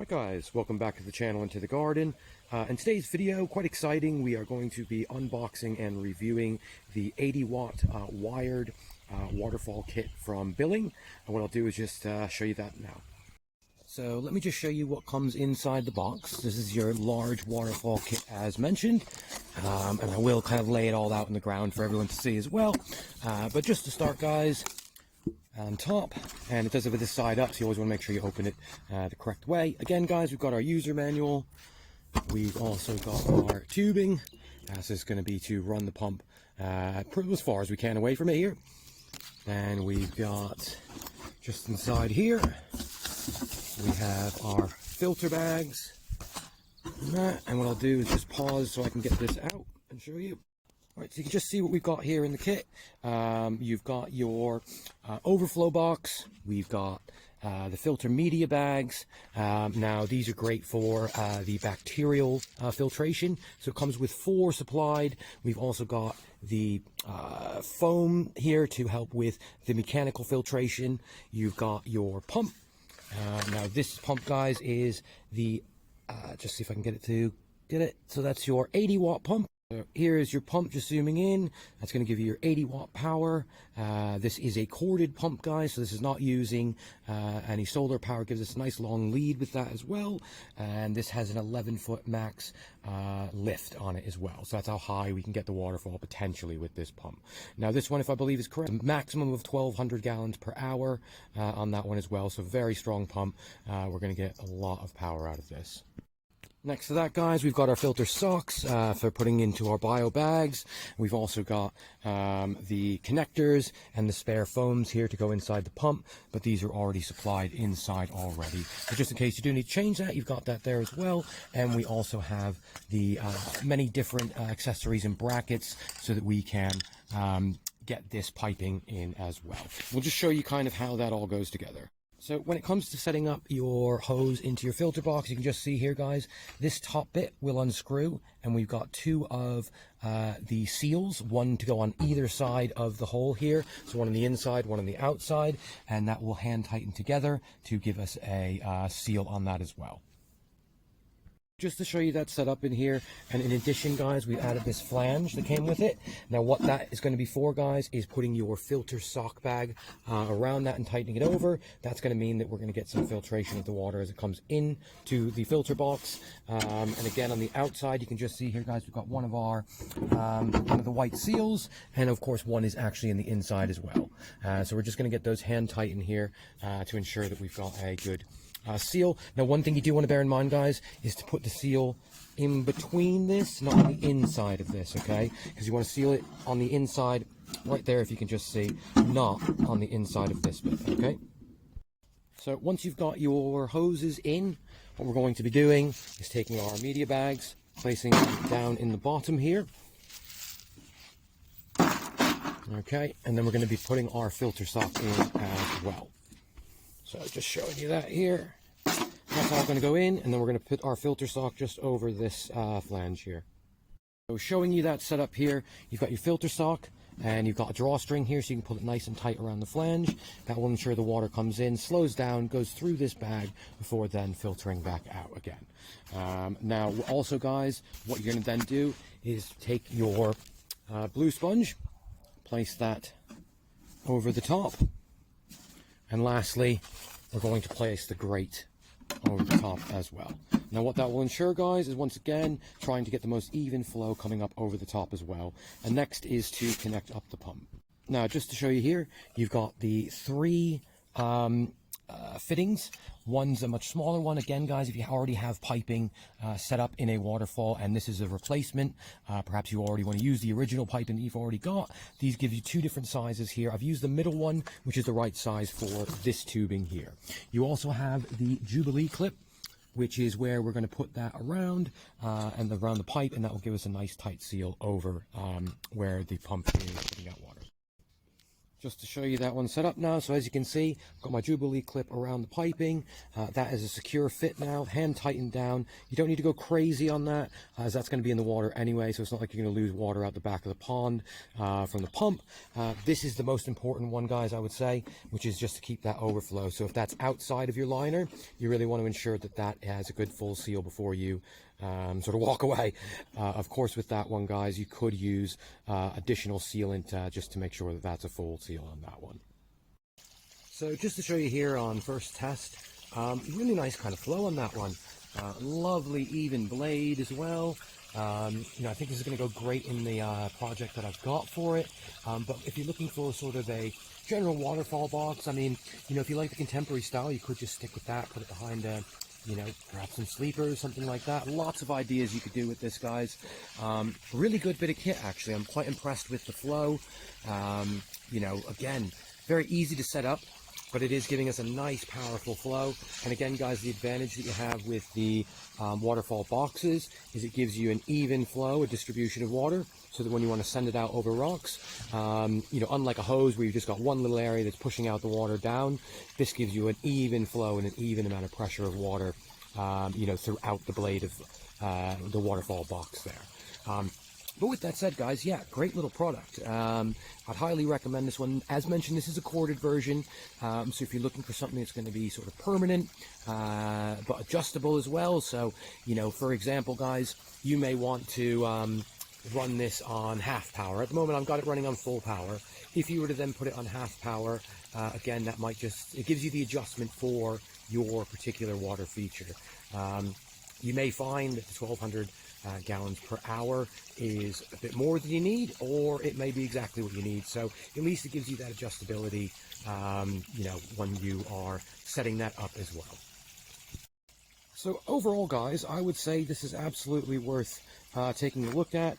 Hi guys, welcome back to the channel and to the garden. In today's video, quite exciting, we are going to be unboxing and reviewing the 80 watt wired waterfall kit from Biling. And what I'll do is just show you that now. So let me just show you what comes inside the box. This is your large waterfall kit as mentioned, and I will kind of lay it all out on the ground for everyone to see as well. But just to start guys, on top, and it does it with this side up, so you always want to make sure you open it the correct way. Again guys, we've got our user manual, we've also got our tubing, so this is going to be to run the pump as far as we can away from it here. And we've got, just inside here, we have our filter bags, and what I'll do is just pause so I can get this out and show you. Right, so you can just see what we've got here in the kit. You've got your overflow box, we've got the filter media bags. Now these are great for the bacterial filtration, so it comes with 4 supplied. We've also got the foam here to help with the mechanical filtration. You've got your pump. Now this pump guys is the, just see if I can get it, so that's your 80 watt pump. So here is your pump, just zooming in. That's going to give you your 80 watt power. This is a corded pump, guys, so this is not using any solar power. It gives us a nice long lead with that as well. And this has an 11-foot max lift on it as well. So that's how high we can get the waterfall potentially with this pump. Now this one, if I believe is correct, a maximum of 1,200 gallons per hour on that one as well. So very strong pump. We're going to get a lot of power out of this. Next to that, guys, we've got our filter socks for putting into our bio bags. We've also got the connectors and the spare foams here to go inside the pump, but these are already supplied inside already. But just in case you do need to change that, you've got that there as well. And we also have the many different accessories and brackets so that we can get this piping in as well. We'll just show you kind of how that all goes together. So when it comes to setting up your hose into your filter box, you can just see here, guys, this top bit will unscrew, and we've got 2 of the seals, one to go on either side of the hole here. So one on the inside, one on the outside, and that will hand tighten together to give us a seal on that as well. Just to show you that set up in here, and in addition guys, we've added this flange that came with it. Now what that is going to be for guys is putting your filter sock bag around that and tightening it over. That's going to mean that we're going to get some filtration of the water as it comes into the filter box. And again on the outside, you can just see here guys, we've got one of our one of the white seals, and of course one is actually in the inside as well. So we're just going to get those hand tightened here to ensure that we've got a good seal. Now one thing you do want to bear in mind guys is to put the seal in between this, not on the inside of this, okay? Because you want to seal it on the inside right there, if you can just see, not on the inside of this bit, okay? So once you've got your hoses in, what we're going to be doing is taking our media bags, placing them down in the bottom here, okay, and then we're going to be putting our filter sock in as well. So just showing you that here. That's all going to go in, and then we're going to put our filter sock just over this flange here. So showing you that setup here, you've got your filter sock, and you've got a drawstring here so you can pull it nice and tight around the flange. That will ensure the water comes in, slows down, goes through this bag before then filtering back out again. Now also guys, what you're going to then do is take your blue sponge, place that over the top. And lastly, we're going to place the grate over the top as well. Now what that will ensure guys is once again trying to get the most even flow coming up over the top as well. And next is to connect up the pump. Now just to show you here, you've got the 3 fittings. One's a much smaller one. Again guys, if you already have piping set up in a waterfall and this is a replacement, perhaps you already want to use the original piping that you've already got, these give you 2 different sizes here. I've used the middle one, which is the right size for this tubing here. You also have the Jubilee clip, which is where we're going to put that around and around the pipe, and that will give us a nice tight seal over where the pump is putting out water. Just to show you that one set up now. So as you can see, I've got my Jubilee clip around the piping. That is a secure fit now, hand tightened down. You don't need to go crazy on that, as that's going to be in the water anyway, so it's not like you're going to lose water out the back of the pond from the pump. This is the most important one, guys, I would say, which is just to keep that overflow. So if that's outside of your liner, you really want to ensure that that has a good full seal before you sort of walk away. Of course, with that one, guys, you could use additional sealant just to make sure that that's a full seal on that one. So just to show you here on first test, really nice kind of flow on that one. Lovely even blade as well. You know, I think this is going to go great in the project that I've got for it. But if you're looking for sort of a general waterfall box, I mean, you know, if you like the contemporary style, you could just stick with that, put it behind a, you know, perhaps some sleepers, something like that. Lots of ideas you could do with this, guys. Really good bit of kit, actually. I'm quite impressed with the flow. You know, again, very easy to set up, but it is giving us a nice, powerful flow. And again, guys, the advantage that you have with the waterfall boxes is it gives you an even flow, a distribution of water, so that when you want to send it out over rocks, you know, unlike a hose where you've just got one little area that's pushing out the water down, this gives you an even flow and an even amount of pressure of water, you know, throughout the blade of the waterfall box there. But with that said, guys, yeah, great little product. I'd highly recommend this one. As mentioned, this is a corded version, so if you're looking for something that's going to be sort of permanent, but adjustable as well. So, you know, for example, guys, you may want to run this on half power. At the moment, I've got it running on full power. If you were to then put it on half power, again, that might just, it gives you the adjustment for your particular water feature. You may find that the 1200 gallons per hour is a bit more than you need, or it may be exactly what you need. So at least it gives you that adjustability, you know, when you are setting that up as well. So overall, guys, I would say this is absolutely worth taking a look at.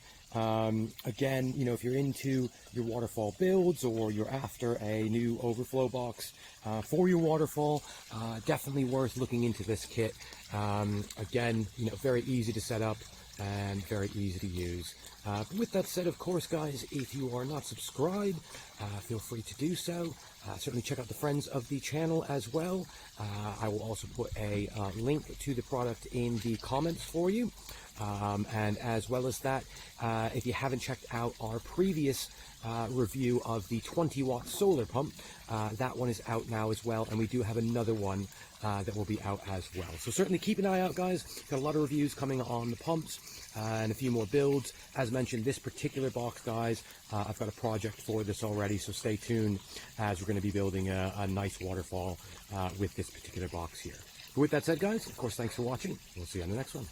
Again, you know, if you're into your waterfall builds or you're after a new overflow box for your waterfall, definitely worth looking into this kit. Again, you know, very easy to set up and very easy to use. With that said, of course, guys, if you are not subscribed, feel free to do so. Certainly check out the friends of the channel as well. I will also put a link to the product in the comments for you. And as well as that, if you haven't checked out our previous review of the 20-watt solar pump, that one is out now as well, and we do have another one that will be out as well. So certainly keep an eye out, guys. Got a lot of reviews coming on the pumps and a few more builds. As mentioned, this particular box, guys, I've got a project for this already, so stay tuned as we're going to be building a nice waterfall with this particular box here. But with that said, guys, of course, thanks for watching. We'll see you on the next one.